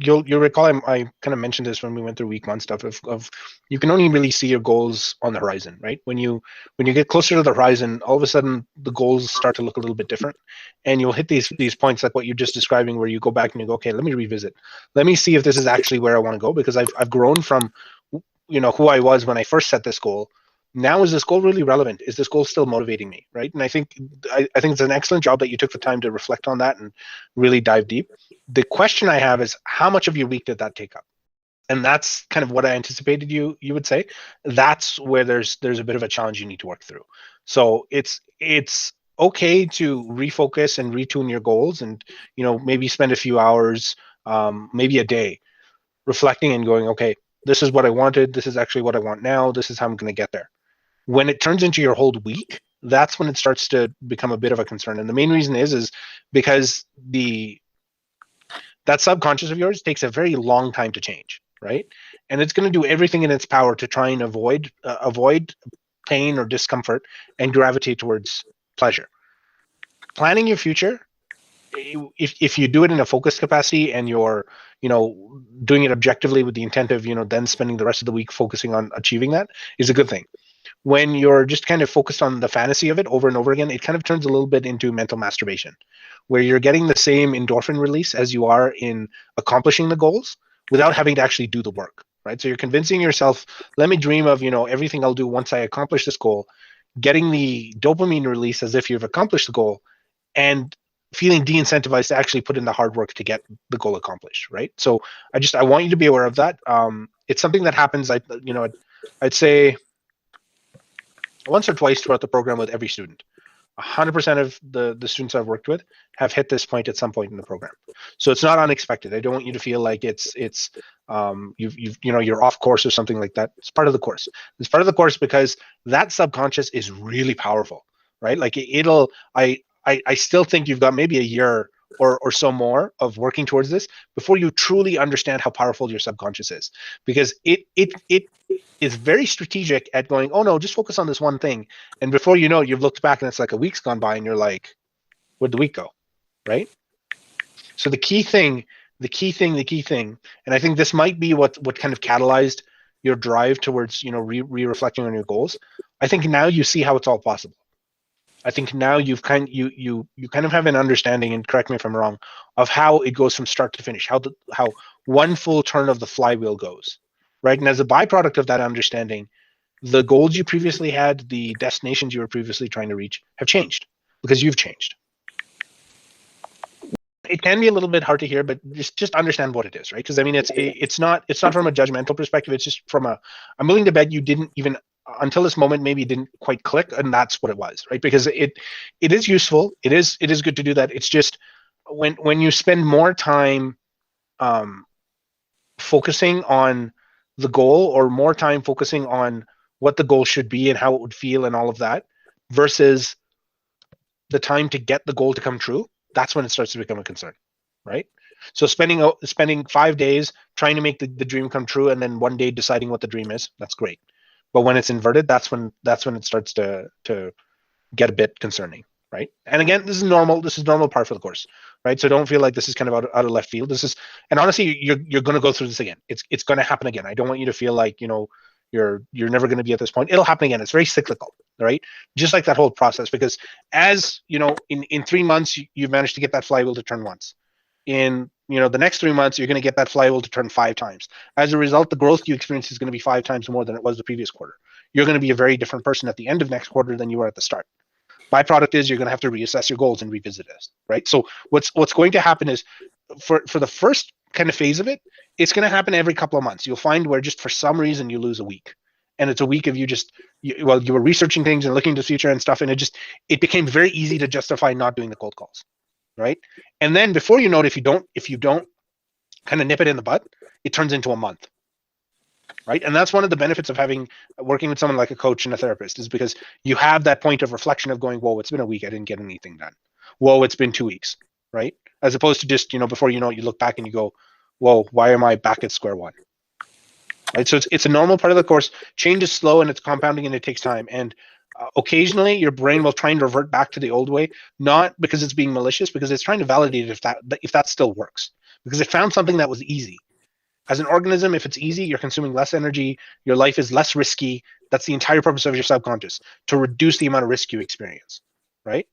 you'll recall I kind of mentioned this when we went through week one stuff of you can only really see your goals on the horizon, right? When you get closer to the horizon, all of a sudden the goals start to look a little bit different, and you'll hit these points like what you're just describing, where you go back and you go, okay, let me revisit, let me see if this is actually where I want to go, because I've grown from who I was when I first set this goal. Now, is this goal really relevant? Is this goal still motivating me, right? And I think it's an excellent job that you took the time to reflect on that and really dive deep. The question I have is, how much of your week did that take up? And that's kind of what I anticipated you would say. That's where there's a bit of a challenge you need to work through. So it's okay to refocus and retune your goals, and maybe spend a few hours, maybe a day, reflecting and going, okay, this is what I wanted. This is actually what I want now. This is how I'm going to get there. When it turns into your whole week, that's when it starts to become a bit of a concern. And the main reason is because that subconscious of yours takes a very long time to change, right? And it's going to do everything in its power to try and avoid pain or discomfort and gravitate towards pleasure. Planning your future, if you do it in a focused capacity and you're doing it objectively with the intent of then spending the rest of the week focusing on achieving that, is a good thing. When you're just kind of focused on the fantasy of it over and over again, it kind of turns a little bit into mental masturbation, where you're getting the same endorphin release as you are in accomplishing the goals without having to actually do the work, right? So you're convincing yourself, let me dream of everything I'll do once I accomplish this goal, getting the dopamine release as if you've accomplished the goal, and feeling de-incentivized to actually put in the hard work to get the goal accomplished, right? So I want you to be aware of that. It's something that happens, I'd say once or twice throughout the program with every student. 100% of the students I've worked with have hit this point at some point in the program. So it's not unexpected. I don't want you to feel like you're off course or something like that. It's part of the course. It's part of the course because that subconscious is really powerful, right? Like I still think you've got maybe a year or so more of working towards this before you truly understand how powerful your subconscious is, because it is very strategic at going, oh no, just focus on this one thing, and before you know it, you've looked back and it's like a week's gone by and you're like, where'd the week go, right? So the key thing, and I think this might be what kind of catalyzed your drive towards re-reflecting on your goals. I think now you see how it's all possible. I think now you kind of have an understanding, and correct me if I'm wrong, of how it goes from start to finish, how one full turn of the flywheel goes, right? And as a byproduct of that understanding, the goals you previously had, the destinations you were previously trying to reach, have changed because you've changed. It can be a little bit hard to hear, but just understand what it is, right? Because I mean, it's not from a judgmental perspective. It's just from I'm willing to bet you didn't even until this moment maybe didn't quite click, and that's what it was, right? Because it is useful. It is good to do that. It's just when you spend more time focusing on the goal, or more time focusing on what the goal should be and how it would feel and all of that, versus the time to get the goal to come true, that's when it starts to become a concern, right? So spending 5 days trying to make the dream come true, and then one day deciding what the dream is, that's great. But when it's inverted, that's when it starts to get a bit concerning, right? And again, this is normal. This is normal part of the course, right? So don't feel like this is kind of out of left field. This is, and honestly, you're going to go through this again. It's going to happen again. I don't want you to feel like you're never going to be at this point. It'll happen again. It's very cyclical, right? Just like that whole process, because as in 3 months you've managed to get that flywheel to turn once. In the next 3 months, you're going to get that flywheel to turn 5 times. As a result, the growth you experience is going to be 5 times more than it was the previous quarter. You're going to be a very different person at the end of next quarter than you were at the start. Byproduct is you're going to have to reassess your goals and revisit it, right? So what's going to happen is for the first kind of phase of it, it's going to happen every couple of months. You'll find where just for some reason you lose a week, and it's a week of you were researching things and looking to the future and stuff, and it became very easy to justify not doing the cold calls, right? And then before you know it, if you don't kind of nip it in the bud, it turns into a month, right? And that's one of the benefits of working with someone like a coach and a therapist, is because you have that point of reflection of going, whoa, it's been a week, I didn't get anything done. Whoa, it's been 2 weeks, right? As opposed to just, before you know it, you look back and you go, whoa, why am I back at square one? Right? So it's a normal part of the course. Change is slow and it's compounding and it takes time. And occasionally your brain will try and revert back to the old way, not because it's being malicious, because it's trying to validate if that still works. because it found something that was easy. As an organism, if it's easy, you're consuming less energy, your life is less risky. That's the entire purpose of your subconscious, to reduce the amount of risk you experience, right?